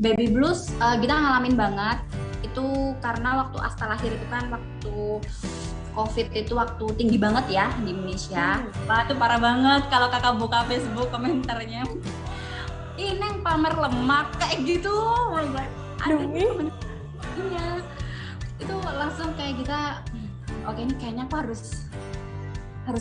Baby blues kita ngalamin banget itu karena waktu Asta lahir itu kan waktu COVID itu waktu tinggi banget ya di Indonesia. Wah itu parah banget kalau kakak buka Facebook komentarnya. Ih Neng pamer lemak kayak gitu. Ada Demi iya. Itu langsung kayak kita oke ini kayaknya aku harus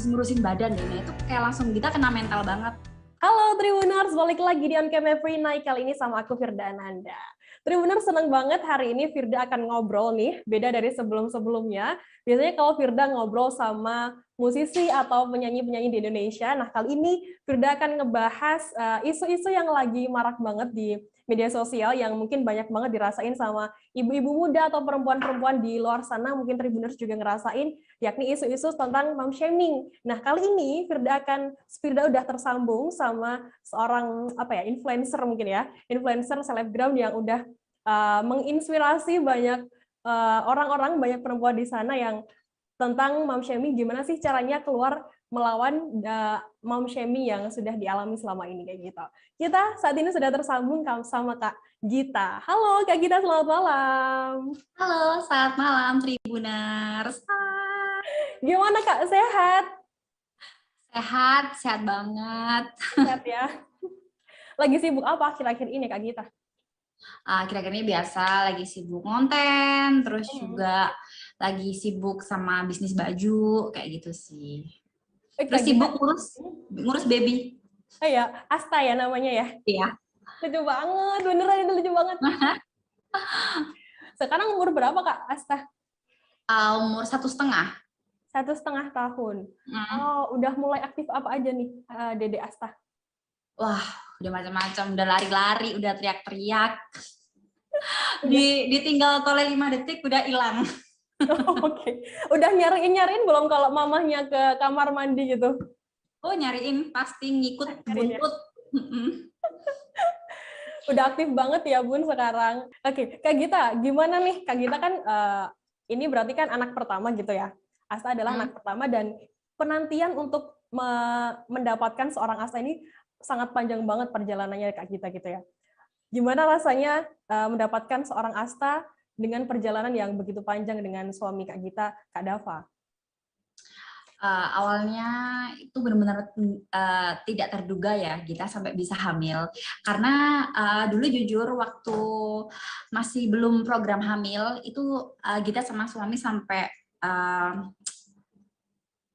ngurusin badan deh. Nah, itu kayak langsung kita kena mental banget. Halo Tribuners, balik lagi di On Cam Every Night. Kali ini sama aku Firda Ananda. Tribuners, senang banget hari ini Firda akan ngobrol nih, beda dari sebelum-sebelumnya. Biasanya kalau Firda ngobrol sama musisi atau penyanyi-penyanyi di Indonesia, nah kali ini Firda akan ngebahas isu-isu yang lagi marak banget di media sosial yang mungkin banyak banget dirasain sama ibu-ibu muda atau perempuan-perempuan di luar sana, mungkin Tribuners juga ngerasain, yakni isu-isu tentang mom shaming. Nah, kali ini Firda udah tersambung sama seorang influencer mungkin ya, influencer selebgram yang udah menginspirasi banyak orang-orang, banyak perempuan di sana yang tentang mom shaming, gimana sih caranya keluar melawan mom shaming yang sudah dialami selama ini kayak gitu. Kita saat ini sudah tersambung sama Kak Gita. Halo Kak Gita, selamat malam. Halo, selamat malam Tribuners. Gimana Kak, sehat? Sehat banget. Sehat ya. Lagi sibuk apa akhir-akhir ini Kak Gita? Kira-kira ini biasa lagi sibuk konten, terus juga lagi sibuk sama bisnis baju, kayak gitu sih. Terus Kak Gita, sibuk ngurus baby. oh ya, Asta ya namanya ya. Iya. Lucu banget, beneran itu lucu banget. Sekarang umur berapa Kak Asta? Umur 1,5. 1,5 tahun. Oh, udah mulai aktif apa aja nih Dede Asta? Wah, udah macam-macam, udah lari-lari, udah teriak-teriak. Ditinggal toleh 5 detik udah hilang. Oke. Udah nyariin belum kalau mamahnya ke kamar mandi gitu? Oh, nyariin pasti ngikut buntut. Udah aktif banget ya Bun sekarang. Oke, Kak Gita, gimana nih? Kak Gita kan ini berarti kan anak pertama gitu ya. Asta adalah anak pertama dan penantian untuk mendapatkan seorang Asta ini sangat panjang banget perjalanannya Kak Gita gitu ya. Gimana rasanya mendapatkan seorang Asta dengan perjalanan yang begitu panjang dengan suami Kak Gita, Kak Dava? Awalnya itu benar-benar tidak terduga ya kita sampai bisa hamil karena dulu jujur waktu masih belum program hamil itu kita sama suami sampai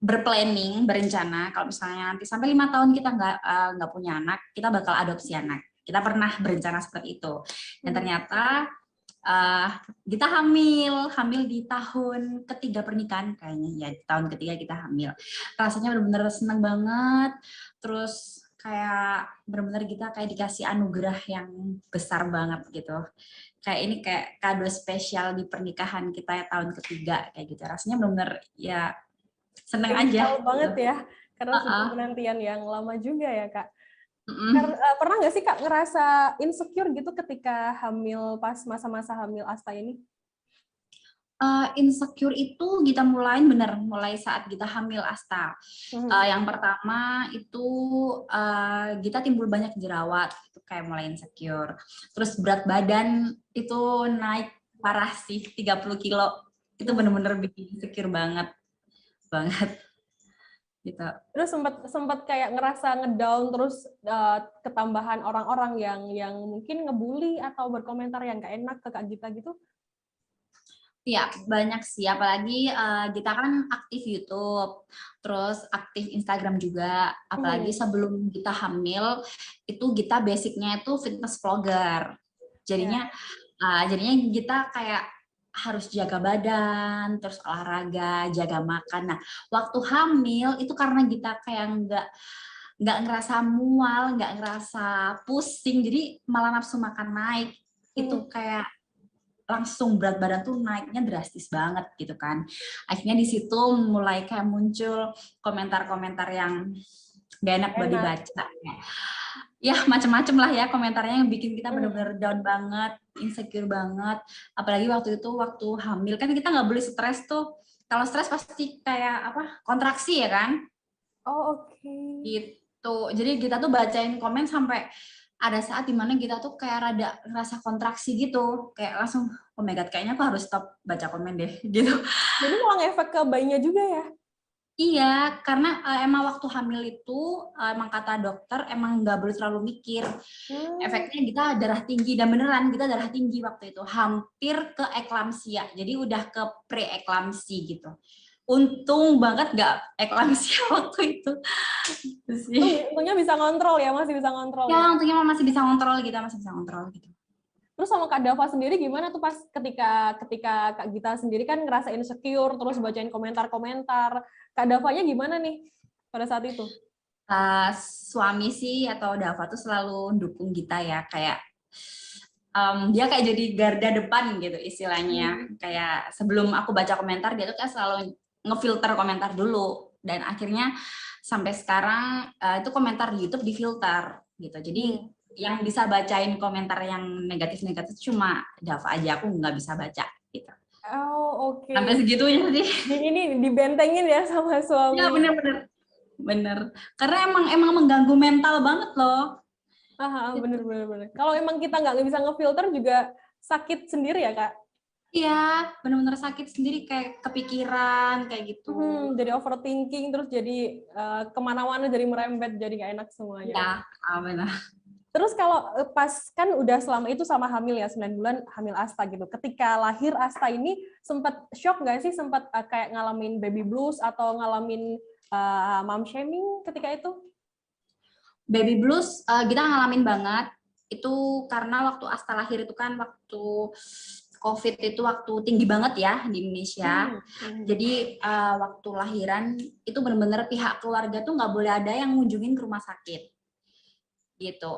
berencana kalau misalnya nanti sampai 5 tahun kita nggak punya anak, kita bakal adopsi anak. Kita pernah berencana seperti itu dan ternyata kita hamil di tahun ketiga pernikahan kayaknya ya, di tahun ketiga kita hamil. Rasanya benar-benar senang banget. Terus kayak benar-benar kita kayak dikasih anugerah yang besar banget gitu. Kayak ini kayak kado spesial di pernikahan kita ya, tahun ketiga kayak gitu. Rasanya benar-benar ya seneng aja. Banget ya, karena sudah penantian yang lama juga ya Kak. Pernah nggak sih Kak ngerasa insecure gitu ketika hamil, pas masa-masa hamil Asta ini? Insecure itu kita mulai saat kita hamil Asta. Yang pertama itu kita timbul banyak jerawat, itu kayak mulai insecure. Terus berat badan itu naik parah sih, 30 kilo. Itu bener-bener bikin insecure banget gitu. Terus sempat kayak ngerasa ngedown, terus ketambahan orang-orang yang mungkin ngebully atau berkomentar yang gak enak ke Kak Gita gitu? Ya, banyak sih. Apalagi kita kan aktif YouTube, terus aktif Instagram juga. Apalagi sebelum kita hamil, itu kita basicnya itu fitness vlogger. Jadinya kita kayak harus jaga badan, terus olahraga, jaga makan. Nah, waktu hamil itu karena kita kayak nggak ngerasa mual, nggak ngerasa pusing, jadi malah nafsu makan naik. Itu kayak langsung berat badan tuh naiknya drastis banget gitu kan. Akhirnya di situ mulai kayak muncul komentar-komentar yang gak enak buat dibaca. Ya macem-macem lah ya komentarnya yang bikin kita bener-bener down banget, insecure banget. Apalagi waktu hamil kan kita nggak boleh stres tuh. Kalau stres pasti kayak kontraksi ya kan. Oh oke. Gitu. Jadi kita tuh bacain komen sampai ada saat dimana kita tuh kayak rada ngerasa kontraksi gitu, kayak langsung oh my god kayaknya aku harus stop baca komen deh gitu. Jadi malah ngefek ke bayinya juga ya? Iya, karena emang waktu hamil itu emang kata dokter emang nggak boleh terlalu mikir. Efeknya kita darah tinggi, dan beneran kita darah tinggi waktu itu, hampir ke eklamsia. Jadi udah ke pre-eklamsi gitu. Untung banget nggak eklamsia waktu itu. Gitu sih. Untungnya bisa ngontrol ya, masih bisa ngontrol ya. Ya, untungnya masih bisa ngontrol gitu, masih bisa ngontrol gitu. Terus sama Kak Dava sendiri gimana tuh pas ketika Kak Gita sendiri kan ngerasa insecure, terus bacain komentar-komentar. Kak Davanya gimana nih pada saat itu? Suami sih atau Dava tuh selalu dukung kita ya, kayak dia kayak jadi garda depan gitu istilahnya. Kayak sebelum aku baca komentar, dia tuh kayak selalu ngefilter komentar dulu. Dan akhirnya sampai sekarang itu komentar di YouTube difilter gitu. Jadi yang bisa bacain komentar yang negatif-negatif cuma Dava aja, aku nggak bisa baca gitu. Oh, oke. Sampai segitunya sih. Ini dibentengin ya sama suami. Ya bener-bener. Bener. Karena emang mengganggu mental banget loh. Bener. Kalau emang kita nggak bisa ngefilter juga sakit sendiri ya, Kak? Iya, bener-bener sakit sendiri, kayak kepikiran, kayak gitu. Jadi overthinking, terus jadi kemana-mana jadi merembet, jadi nggak enak semuanya. Ya, benar. Terus kalau pas kan udah selama itu sama hamil ya, 9 bulan hamil Asta gitu. Ketika lahir Asta ini sempat shock nggak sih? Sempat kayak ngalamin baby blues atau ngalamin mom shaming ketika itu? Baby blues kita ngalamin banget. Itu karena waktu Asta lahir itu kan waktu COVID itu waktu tinggi banget ya di Indonesia. Jadi waktu lahiran itu benar-benar pihak keluarga tuh nggak boleh ada yang ngunjungin ke rumah sakit. Gitu.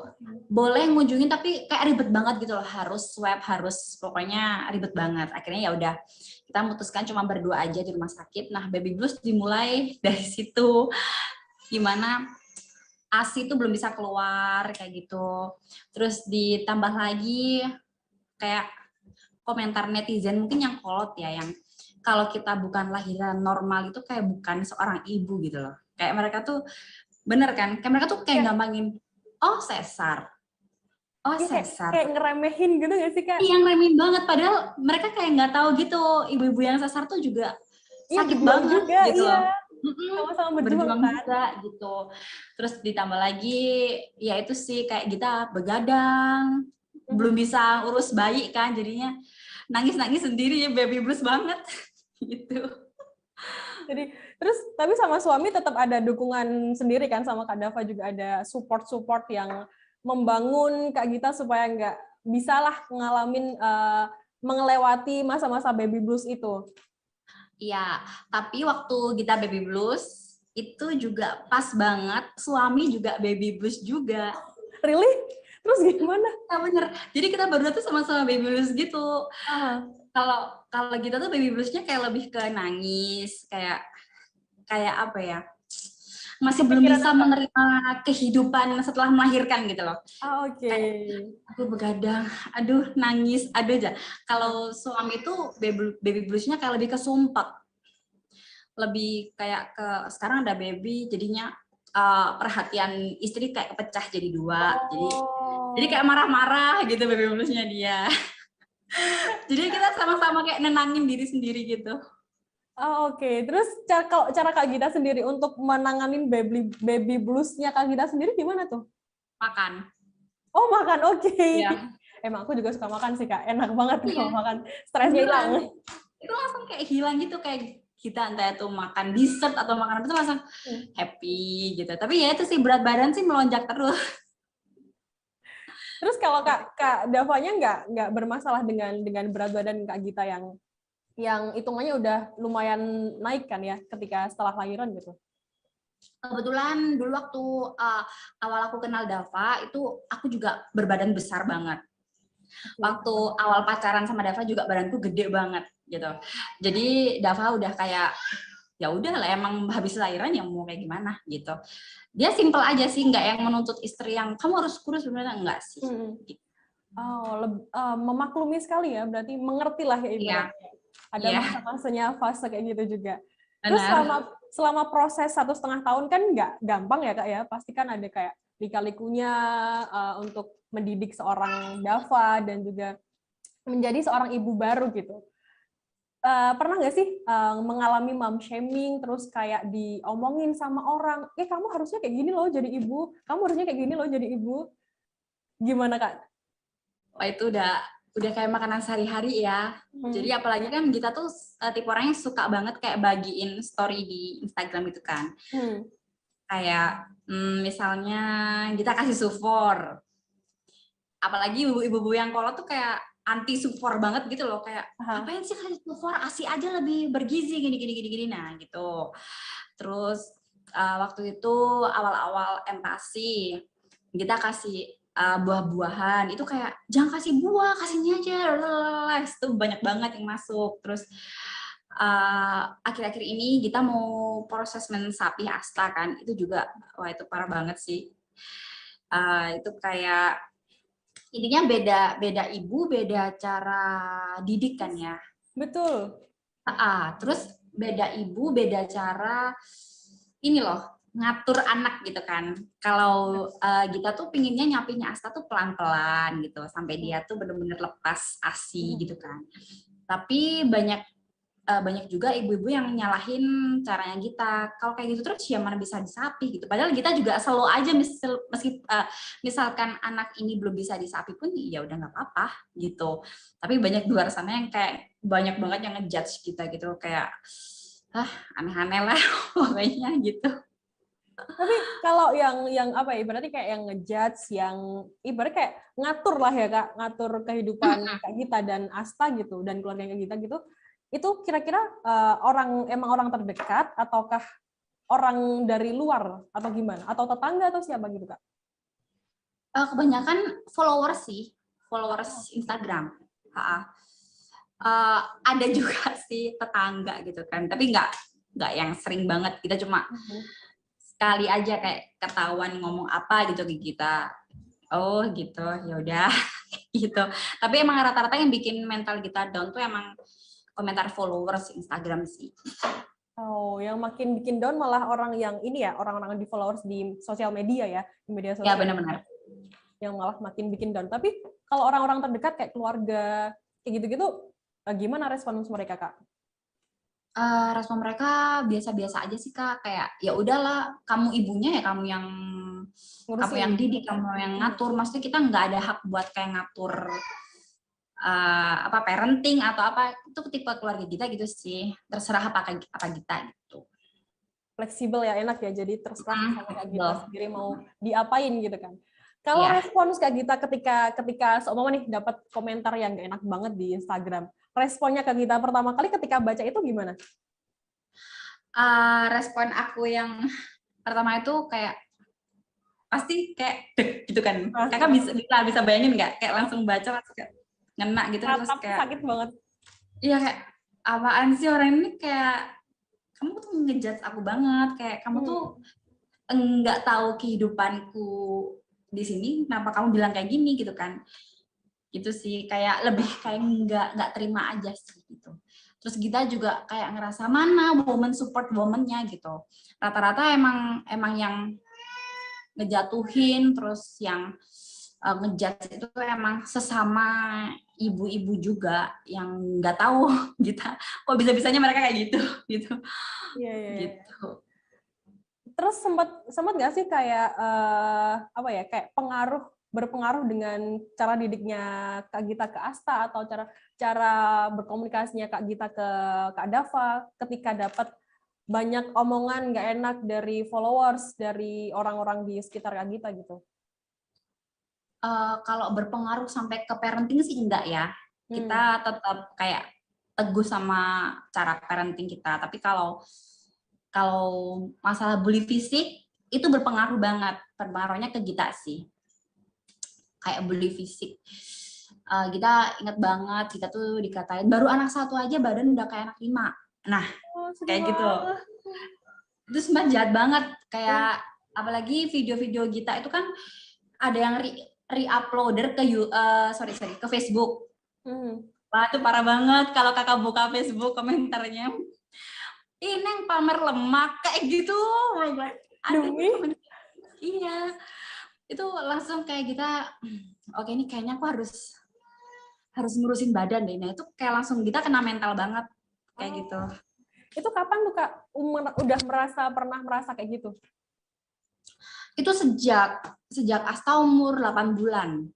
Boleh ngunjungin tapi kayak ribet banget gitu loh, harus swab, harus pokoknya ribet banget. Akhirnya ya udah kita memutuskan cuma berdua aja di rumah sakit. Nah, baby blues dimulai dari situ, gimana ASI itu belum bisa keluar kayak gitu. Terus ditambah lagi kayak komentar netizen mungkin yang kolot ya, yang kalau kita bukan lahiran normal itu kayak bukan seorang ibu gitu loh. Kayak mereka tuh bener kan? Kayak mereka tuh kayak gampangin, oh sesar. Oh sesar. Kayak ngeremehin gitu nggak sih, Kak? Iya, ngeremehin banget. Padahal mereka kayak nggak tahu gitu, ibu-ibu yang sesar tuh juga sakit banget juga, gitu loh. Sama-sama berjuang kan? juga gitu. Terus ditambah lagi, ya itu sih kayak kita begadang, belum bisa urus bayi kan, jadinya nangis-nangis sendiri, baby blues banget gitu. Jadi terus tapi sama suami tetap ada dukungan sendiri kan, sama Kak Dava juga ada support yang membangun Kak Gita supaya nggak bisalah ngalamin melewati masa-masa baby blues itu. Iya, tapi waktu kita baby blues itu juga pas banget suami juga baby blues juga. Really? Terus gimana? Ya bener. Jadi kita berdua tuh sama-sama baby blues gitu. Kalau kita tuh baby bluesnya kayak lebih ke nangis, kayak apa ya? Masih belum bisa menerima kehidupan setelah melahirkan gitu loh. Oke. Aku begadang, aduh nangis, aduh aja. Kalau suami tuh baby bluesnya kayak lebih ke sumpek. Lebih kayak ke sekarang ada baby jadinya perhatian istri kayak pecah jadi dua. Jadi kayak marah-marah gitu baby bluesnya dia. Jadi kita sama-sama kayak nenangin diri sendiri gitu. Oke. Terus cara Kak Gita sendiri untuk menanganin baby blues-nya Kak Gita sendiri gimana tuh? Makan. Oh, makan, oke. Ya. Emang aku juga suka makan sih, Kak. Enak banget kalau makan. Stresnya hilang. Itu langsung kayak hilang gitu, kayak kita entah itu makan dessert atau makan apa itu langsung happy gitu. Tapi ya itu sih berat badan sih melonjak terus. Terus kalau Kak Davanya nggak bermasalah dengan berat badan Kak Gita yang hitungannya udah lumayan naik kan ya ketika setelah lahiran gitu? Kebetulan dulu waktu awal aku kenal Dava itu aku juga berbadan besar banget. Waktu awal pacaran sama Dava juga badanku gede banget gitu. Jadi Dava udah kayak ya udah lah emang habis lahiran ya mau kayak gimana gitu. Dia simple aja sih, nggak yang menuntut istri yang kamu harus kurus, sebenarnya enggak sih. Memaklumi sekali ya, berarti mengerti lah ya ibaratnya. Ada masa-masanya fase kayak gitu juga. Terus selama proses 1,5 tahun kan nggak gampang ya Kak ya, pasti kan ada kayak lika-likunya untuk mendidik seorang Dava dan juga menjadi seorang ibu baru gitu. Pernah nggak sih mengalami mom shaming terus kayak diomongin sama orang, kamu harusnya kayak gini loh jadi ibu, kamu harusnya kayak gini loh jadi ibu, gimana Kak? Wah, itu udah kayak makanan sehari-hari ya. Jadi apalagi kan kita tuh tipe orang yang suka banget kayak bagiin story di Instagram gitu kan. Kayak misalnya kita kasih support. Apalagi ibu-ibu yang kolot tuh kayak anti support banget gitu loh, kayak ngapain sih kasih support, ASI aja lebih bergizi gini. Nah, gitu. Terus waktu itu awal-awal MPASI kita kasih buah-buahan, itu kayak jangan kasih buah, kasihnya aja, itu banyak banget yang masuk. Terus akhir-akhir ini kita mau proses mensapi Asta kan, itu juga wah itu parah banget sih. Itu kayak intinya beda ibu, beda cara didik kan ya. Betul. Terus beda ibu, beda cara ini loh, ngatur anak gitu kan. Kalau kita tuh pinginnya nyapinya Asta tuh pelan-pelan gitu, sampai dia tuh bener-bener lepas ASI gitu kan. Tapi banyak juga ibu-ibu yang nyalahin caranya kita. Kalau kayak gitu terus ya mana bisa disapi gitu. Padahal kita juga selalu aja misalkan anak ini belum bisa disapi pun ya udah nggak apa-apa gitu. Tapi banyak di luar sana yang kayak banyak banget yang ngejudge kita gitu, kayak aneh-aneh lah pokoknya gitu. Tapi kalau yang apa ya, berarti kayak yang ngejudge, yang ibarat kayak ngatur lah ya Kak, ngatur kehidupan Kak Gita dan Asta gitu, dan keluarga Kak Gita gitu, itu kira-kira emang orang terdekat, ataukah orang dari luar, atau gimana? Atau tetangga, atau siapa gitu Kak? Kebanyakan followers sih, followers Instagram. Ada juga sih tetangga gitu kan, tapi nggak yang sering banget. Kita cuma sekali aja kayak ketahuan ngomong apa gitu ke kita, oh gitu ya udah gitu. Tapi emang rata-rata yang bikin mental kita down tuh emang komentar followers Instagram sih. Oh, yang makin bikin down malah orang yang ini ya, orang-orang di followers di sosial media ya, di media sosial. Ya benar-benar. Yang malah makin bikin down. Tapi kalau orang-orang terdekat kayak keluarga kayak gitu-gitu, gimana respons mereka Kak? Respon mereka biasa-biasa aja sih Kak, kayak ya udahlah, kamu ibunya ya kamu yang ngurusin, kamu yang didik, kamu yang ngatur. Maksudnya kita nggak ada hak buat kayak ngatur parenting atau apa, itu tipe keluarga kita gitu sih, terserah apa kita gitu. Fleksibel ya, enak ya, jadi terserah sama Kak Gita sendiri mau diapain gitu kan. Kalau respons Kak Gita ketika seumpama nih dapat komentar yang gak enak banget di Instagram, responnya Kak Gita pertama kali ketika baca itu gimana? Respon aku yang pertama itu kayak pasti kayak gitu kan. Kakak bisa bayangin nggak? Kayak langsung baca langsung kayak ngena gitu. Terus kayak sakit banget. Iya, kayak apaan sih orang ini, kayak kamu tuh ngejudge aku banget, kayak kamu tuh nggak tahu kehidupanku di sini, kenapa kamu bilang kayak gini gitu kan. Gitu sih, kayak lebih kayak nggak terima aja sih gitu. Terus kita juga kayak ngerasa mana woman support woman-nya gitu. Rata-rata emang yang ngejatuhin, terus yang ngejudge itu emang sesama ibu-ibu juga yang nggak tahu kita kok bisa-bisanya mereka kayak gitu gitu. Gitu. Terus sempat nggak sih kayak apa ya, kayak berpengaruh dengan cara didiknya Kak Gita ke Asta, atau cara berkomunikasinya Kak Gita ke Kak Dava ketika dapat banyak omongan nggak enak dari followers, dari orang-orang di sekitar Kak Gita gitu? Kalau berpengaruh sampai ke parenting sih enggak ya. Kita tetap kayak teguh sama cara parenting kita. Tapi kalau masalah bully fisik itu berpengaruh banget. Pengaruhnya ke Gita sih. Kayak bully fisik. Kita ingat banget, kita tuh dikatain baru anak 1 aja badan udah kayak anak 5. Nah, kayak gitu. Itu sebenarnya jahat banget. Kayak apalagi video-video Gita itu kan ada yang re-uploader ke Facebook. Wah, itu parah banget kalau kakak buka Facebook komentarnya. Ini yang pamer lemak kayak gitu. Iya. itu langsung kayak kita, oke ini kayaknya aku harus ngurusin badan deh. Nah itu kayak langsung kita kena mental banget kayak gitu. Itu kapan tuh Kak udah pernah merasa kayak gitu? Itu sejak Asta umur 8 bulan.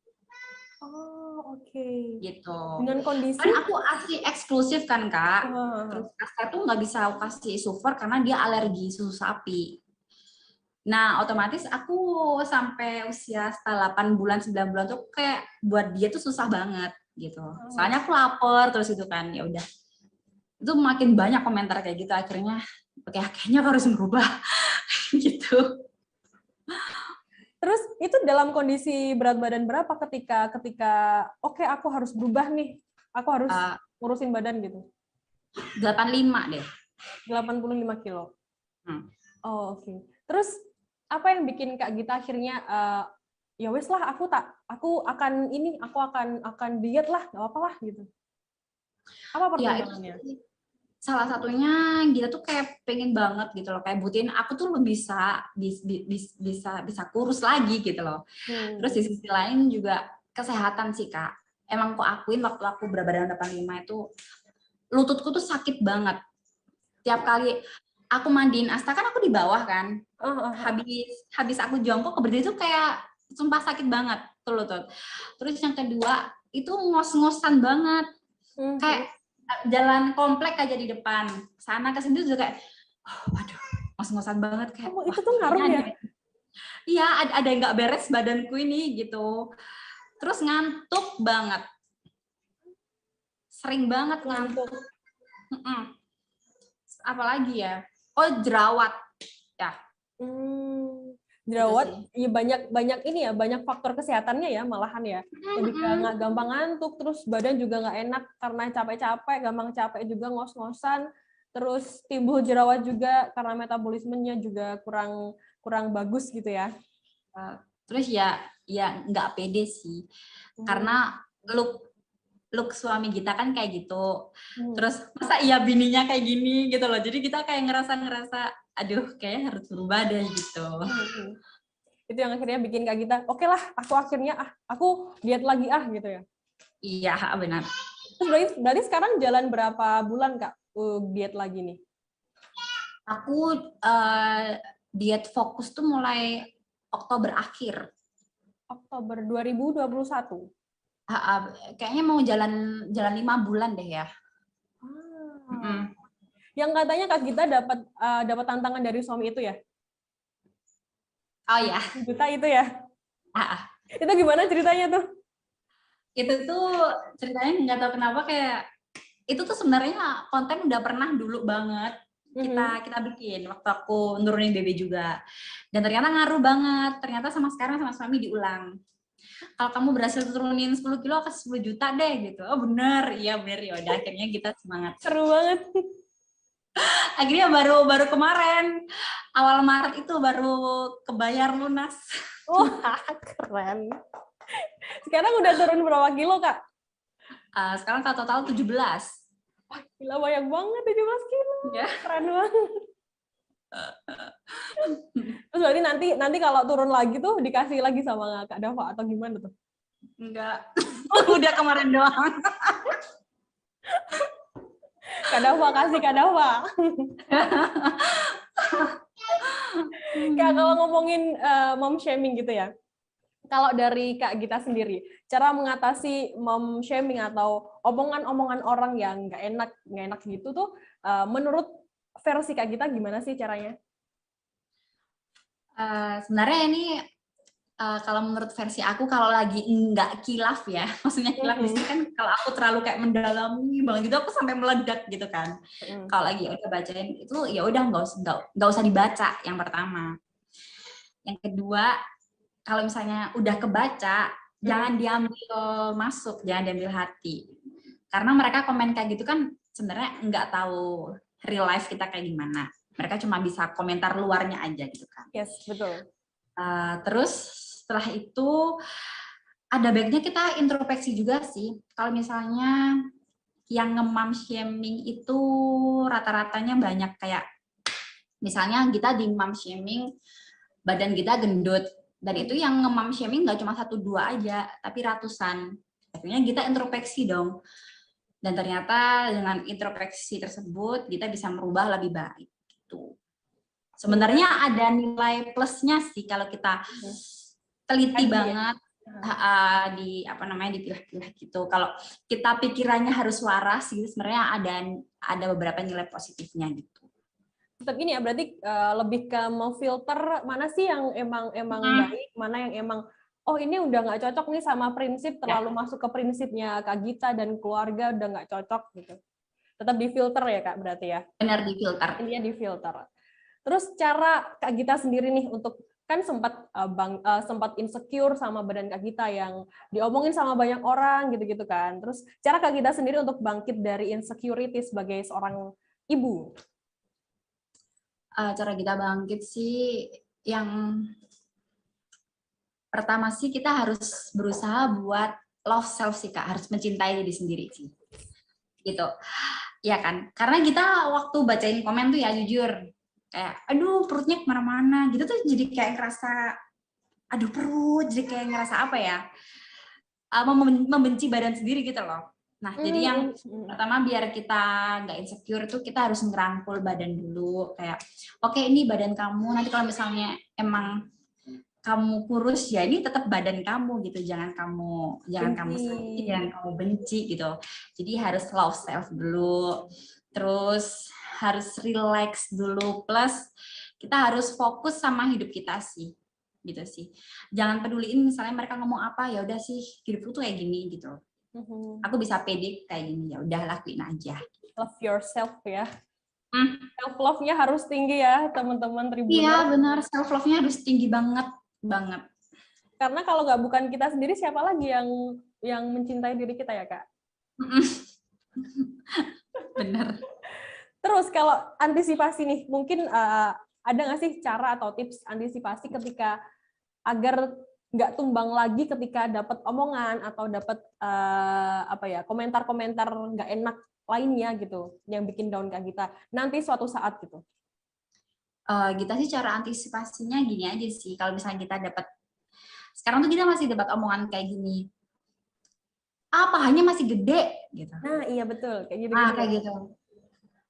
Oh, oke. Gitu. Dengan kondisi Kan aku ASI eksklusif kan Kak. Terus Asta tuh nggak bisa aku kasih super karena dia alergi susu sapi. Nah, otomatis aku sampai usia setelah 8 bulan, 9 bulan tuh kayak buat dia tuh susah banget gitu. Soalnya aku lapar terus itu kan, ya udah. Itu makin banyak komentar kayak gitu akhirnya oke, kayaknya aku harus berubah gitu. Terus itu dalam kondisi berat badan berapa ketika oke aku harus berubah nih. Aku harus ngurusin badan gitu. 85 deh. 85 kilo. Oh, oke. Terus apa yang bikin Kak Gita akhirnya ya wes lah aku akan diet lah, nggak apa-apa lah gitu. Apa pertimbangannya? Ya, salah satunya kita tuh kayak pengen banget gitu loh, kayak butuhin aku tuh bisa kurus lagi gitu loh. Terus di sisi lain juga kesehatan sih Kak. Emang aku akuin waktu aku berat badan 85 itu lututku tuh sakit banget. Tiap kali aku mandiin Asta kan aku di bawah kan. Habis aku jongkok ke berdiri tuh kayak sumpah sakit banget tuh lutut. Terus yang kedua itu ngos-ngosan banget. Kayak jalan komplek aja di depan. Sana ke sini juga kayak waduh, ngos-ngosan banget kayak. Itu tuh ngaruh ya? Iya, ada yang nggak beres badanku ini gitu. Terus ngantuk banget. Sering banget ngantuk. Apalagi ya? Oh, jerawat. Ya. Jerawat, ya banyak ini ya, banyak faktor kesehatannya ya malahan ya. Jadi nggak gampang ngantuk, terus badan juga nggak enak karena capek-capek, gampang capek juga, ngos-ngosan, terus timbul jerawat juga karena metabolismenya juga kurang bagus gitu ya. Terus ya nggak pede sih, karena look suami kita kan kayak gitu. Terus masa iya bininya kayak gini gitu loh. Jadi kita kayak ngerasa aduh kayak harus berubah deh gitu. Itu yang akhirnya bikin Kak Gita, oke lah aku akhirnya aku diet lagi gitu ya. Iya, benar. Terus berarti sekarang jalan berapa bulan Kak diet lagi nih? Aku diet fokus tuh mulai Oktober akhir. Oktober 2021. Kayaknya mau jalan 5 bulan deh ya. Yang katanya Kak Gita dapat tantangan dari suami itu ya? Oh ya. Juta itu ya? Itu gimana ceritanya tuh? Itu tuh ceritanya nggak tahu kenapa kayak itu tuh sebenarnya konten udah pernah dulu banget kita bikin waktu aku nurunin BB juga, dan ternyata ngaruh banget. Ternyata sekarang sama suami diulang. Kalau kamu berhasil turunin 10 kilo ke 10 juta deh gitu. Oh bener, iya bener ya. Udah akhirnya kita semangat. Seru banget. Akhirnya baru kemarin awal Maret itu baru kebayar lunas. Wah, keren. Sekarang udah turun berapa kilo, Kak? Sekarang total 17. Wah, gila banyak banget 17 kilo. Ya. Keren banget. Terus berarti nanti kalau turun lagi tuh dikasih lagi sama Kak Dava atau gimana tuh? Enggak. Udah kemarin doang. Kak Dava, kasih Kak Dava. Kak, kalau ngomongin mom shaming gitu ya, kalau dari Kak Gita sendiri, cara mengatasi mom shaming atau omongan-omongan orang yang nggak enak gitu tuh, menurut versi Kak Gita gimana sih caranya? Sebenarnya ini kalau menurut versi aku, kalau lagi nggak kilaf ya, maksudnya kilaf di sini kan kalau aku terlalu kayak mendalami banget gitu, aku sampai meledak gitu kan. Kalau lagi udah bacain itu ya udah nggak usah dibaca yang pertama. Yang kedua, kalau misalnya udah kebaca, jangan diambil masuk, jangan diambil hati. Karena mereka komen kayak gitu kan sebenarnya nggak tahu real life kita kayak gimana. Mereka cuma bisa komentar luarnya aja gitu kan. Yes, betul. Terus setelah itu ada baiknya kita introspeksi juga sih. Kalau misalnya yang nge-mom shaming itu rata-ratanya banyak kayak misalnya kita di mom shaming badan kita gendut Dan itu yang nge-mom shaming nggak cuma 1-2 aja, tapi ratusan. Akhirnya kita introspeksi dong. Dan ternyata dengan introspeksi tersebut kita bisa merubah lebih baik. Gitu. Sebenarnya ada nilai plusnya sih kalau kita teliti banget di apa namanya dipilah-pilah gitu. Kalau kita pikirannya harus waras gitu, sebenarnya ada beberapa nilai positifnya gitu. Tetap ini ya, berarti lebih ke memfilter mana sih yang emang baik, mana yang emang oh ini udah nggak cocok nih sama prinsip, terlalu masuk ke prinsipnya Kak Gita dan keluarga udah nggak cocok gitu. Tetap difilter ya Kak berarti ya? Benar, difilter. Intinya difilter. Terus cara Kak Gita sendiri nih untuk kan sempat insecure sama badan Kak Gita yang diomongin sama banyak orang gitu-gitu kan. Terus cara Kak Gita sendiri untuk bangkit dari insecurity sebagai seorang ibu? Cara kita bangkit sih yang pertama sih kita harus berusaha buat love self sih Kak, harus mencintai diri sendiri sih. Gitu. Ya kan? Karena kita waktu bacain komen tuh ya jujur kayak aduh perutnya kemana-mana gitu tuh jadi kayak ngerasa aduh perut, jadi kayak ngerasa apa ya? Membenci badan sendiri gitu loh. Nah, jadi yang pertama biar kita nggak insecure tuh kita harus ngerangkul badan dulu kayak oke, ini badan kamu, nanti kalau misalnya emang kamu kurus ya ini tetap badan kamu gitu, jangan kamu sakit, jangan kamu benci gitu. Jadi harus love self dulu, terus harus relax dulu, plus kita harus fokus sama hidup kita sih gitu sih. Jangan peduliin misalnya mereka ngomong apa, ya udah sih hidupku tuh kayak gini gitu. Aku bisa pede kayak gini, ya udah lakuin aja. Love yourself ya. Self love-nya harus tinggi ya, teman-teman Tribuners. Iya, benar. Self love-nya harus tinggi banget. Karena kalau nggak bukan kita sendiri, siapa lagi yang mencintai diri kita ya, Kak? Benar. Terus kalau antisipasi nih, mungkin ada nggak sih cara atau tips antisipasi ketika agar nggak tumbang lagi ketika dapat omongan atau dapat komentar-komentar nggak enak lainnya gitu yang bikin down Kak Gita nanti suatu saat gitu. Kita sih cara antisipasinya gini aja sih, kalau misalnya kita dapat sekarang tuh kita masih dapat omongan kayak gini, pahanya masih gede gitu. Nah iya betul kayak gitu. Kayak gitu.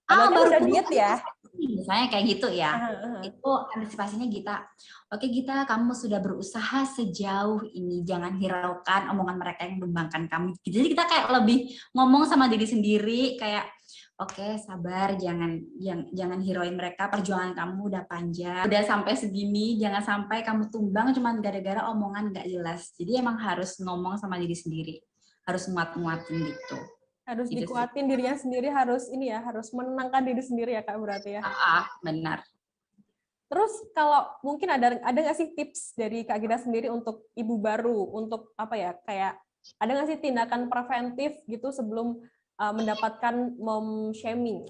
Baru udah diet ya. Misalnya kayak gitu ya. Itu antisipasinya Gita. Oke Gita, kamu sudah berusaha sejauh ini, jangan hiraukan omongan mereka yang membangkang kamu. Jadi kita kayak lebih ngomong sama diri sendiri kayak oke, sabar, jangan hirauin mereka, perjuangan kamu udah panjang, udah sampai segini, jangan sampai kamu tumbang cuma gara-gara omongan nggak jelas. Jadi emang harus ngomong sama diri sendiri, harus nguat-nguatin gitu. Harus gitu dikuatin sih. Dirinya sendiri harus harus menenangkan diri sendiri ya Kak berarti ya. Benar. Terus kalau mungkin ada nggak sih tips dari Kak Gita sendiri untuk ibu baru untuk kayak ada nggak sih tindakan preventif gitu sebelum mendapatkan mom shaming?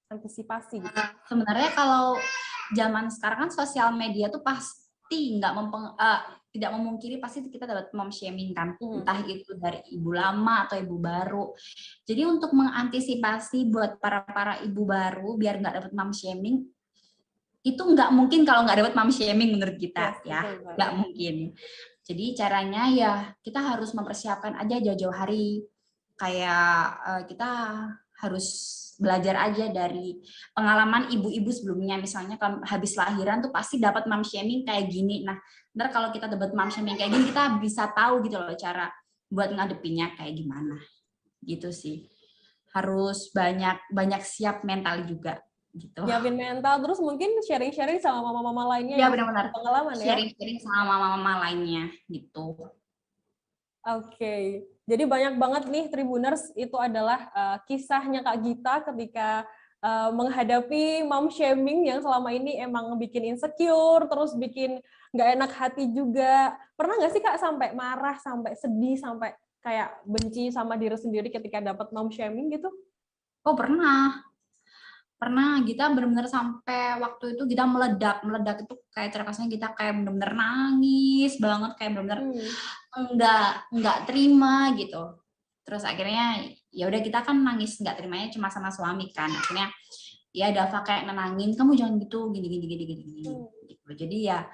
Antisipasi gitu. Sebenarnya kalau zaman sekarang kan sosial media tuh pasti tidak memungkiri pasti kita dapat mom shaming kan, entah itu dari ibu lama atau ibu baru. Jadi untuk mengantisipasi buat para ibu baru biar nggak dapat mom shaming, itu nggak mungkin kalau nggak dapat mom shaming menurut kita nggak mungkin. Jadi caranya ya kita harus mempersiapkan aja jauh-jauh hari, kayak kita harus belajar aja dari pengalaman ibu-ibu sebelumnya, misalnya kalau habis lahiran tuh pasti dapat mom shaming kayak gini. Nah, ntar kalau kita dapat mom shaming kayak gini, kita bisa tahu gitu loh cara buat ngadepinnya kayak gimana. Gitu sih. Harus banyak siap mental juga gitu. Siapin mental, terus mungkin sharing-sharing sama mama-mama lainnya yang benar-benar pengalaman sharing-sharing sama mama-mama lainnya gitu. Oke. Jadi banyak banget nih Tribuners, itu adalah kisahnya Kak Gita ketika menghadapi mom shaming yang selama ini emang bikin insecure, terus bikin nggak enak hati juga. Pernah nggak sih Kak sampai marah, sampai sedih, sampai kayak benci sama diri sendiri ketika dapat mom shaming gitu? Oh pernah Gita benar-benar sampai waktu itu kita meledak itu kayak terkesannya kita kayak benar-benar nangis banget, kayak benar-benar nggak terima gitu. Terus akhirnya ya udah kita kan nangis nggak terimanya cuma sama suami kan, akhirnya ya Dava kayak nenangin, kamu jangan gitu gini gitu. Jadi ya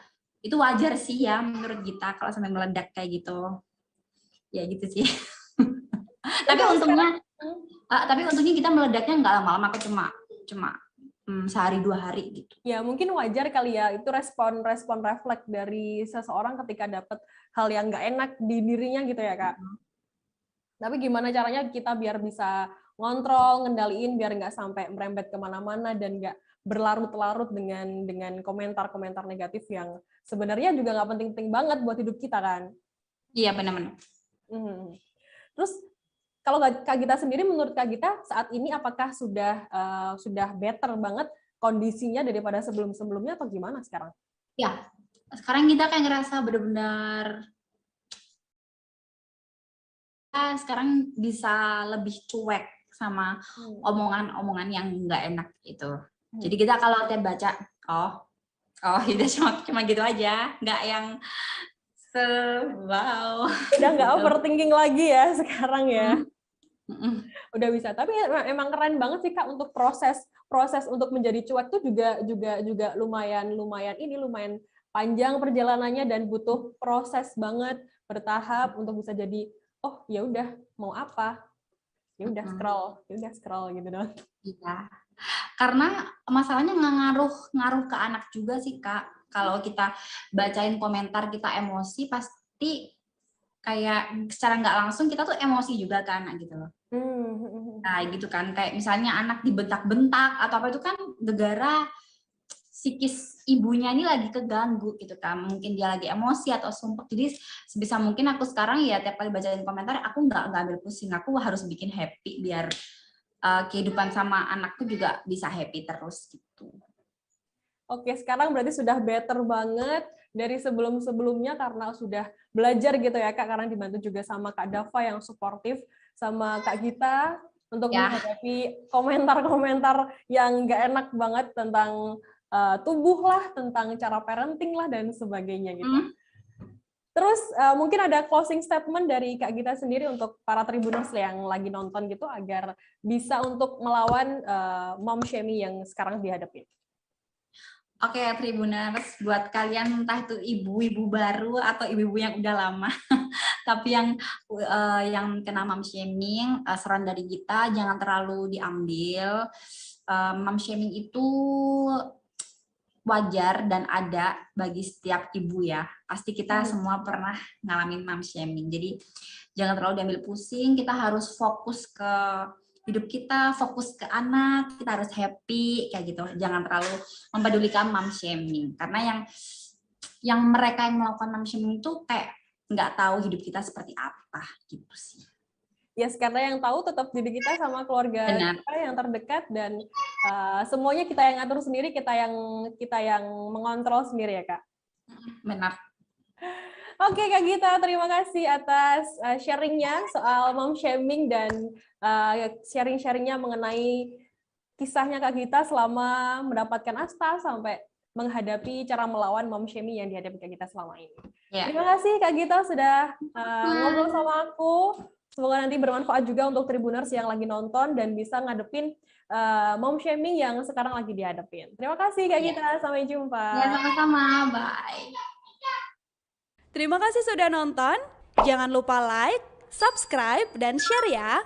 itu wajar sih ya menurut kita kalau sampai meledak kayak gitu. Ya gitu sih. Tapi untungnya kita meledaknya nggak lama-lama, aku cuma sehari 2 hari gitu. Ya mungkin wajar kali ya, itu respon refleks dari seseorang ketika dapat hal yang nggak enak di dirinya gitu ya Kak. Tapi gimana caranya kita biar bisa ngontrol, ngendaliin biar nggak sampai merembet kemana-mana dan nggak berlarut-larut dengan komentar-komentar negatif yang sebenarnya juga nggak penting-penting banget buat hidup kita kan. Iya benar-benar. Terus kalau Kak Gita sendiri, menurut Kak Gita saat ini apakah sudah better banget kondisinya daripada sebelum-sebelumnya atau gimana sekarang? Ya, sekarang kita kayak ngerasa benar-benar sekarang bisa lebih cuek sama omongan-omongan yang nggak enak itu. Jadi kita kalau tiap baca, oh udah cuma gitu aja, nggak yang wow. Udah nggak overthinking lagi ya sekarang ya. Udah bisa. Tapi emang keren banget sih Kak untuk proses untuk menjadi cuek tuh juga lumayan panjang perjalanannya dan butuh proses banget, bertahap untuk bisa jadi oh ya udah mau apa? Ya udah scroll gitu dong. Iya. Karena masalahnya ngaruh ke anak juga sih Kak. Kalau kita bacain komentar kita emosi, pasti kayak secara nggak langsung kita tuh emosi juga ke anak gitu loh. Nah gitu kan, kayak misalnya anak dibentak-bentak atau apa itu kan gara-gara psikis ibunya ini lagi keganggu gitu kan, mungkin dia lagi emosi atau sumpah. Jadi sebisa mungkin aku sekarang ya tiap kali bacain komentar aku nggak ambil pusing, aku harus bikin happy biar kehidupan sama anakku juga bisa happy terus gitu. Oke, sekarang berarti sudah better banget dari sebelum-sebelumnya karena sudah belajar gitu ya Kak, karena dibantu juga sama Kak Dava yang suportif, sama Kak Gita untuk menghadapi komentar-komentar yang nggak enak banget tentang tubuh lah, tentang cara parenting lah, dan sebagainya gitu. Terus mungkin ada closing statement dari Kak Gita sendiri untuk para Tribuners yang lagi nonton gitu, agar bisa untuk melawan mom shaming yang sekarang dihadapi. Oke, Tribuners, buat kalian entah itu ibu-ibu baru atau ibu-ibu yang udah lama, tapi yang kena mom shaming, saran dari kita jangan terlalu diambil. Mom shaming itu wajar dan ada bagi setiap ibu ya. Pasti kita semua pernah ngalamin mom shaming. Jadi jangan terlalu diambil pusing, kita harus fokus ke hidup kita, fokus ke anak, kita harus happy kayak gitu. Jangan terlalu mempedulikan mom shaming, karena yang mereka yang melakukan mom shaming itu kayak nggak tahu hidup kita seperti apa gitu sih. Yes, karena yang tahu tetap diri kita sama keluarga kita yang terdekat, dan semuanya kita yang atur sendiri, kita yang mengontrol sendiri ya Kak. Benar. Oke Kak Gita, terima kasih atas sharingnya soal mom shaming dan sharing-sharingnya mengenai kisahnya Kak Gita selama mendapatkan asta sampai menghadapi cara melawan mom shaming yang dihadapi Kak Gita selama ini. Yeah. Terima kasih Kak Gita sudah ngobrol sama aku. Semoga nanti bermanfaat juga untuk Tribuners yang lagi nonton dan bisa ngadepin mom shaming yang sekarang lagi dihadapin. Terima kasih Kak Gita, sampai jumpa. Ya, sama-sama, bye. Terima kasih sudah nonton. Jangan lupa like, subscribe, dan share ya.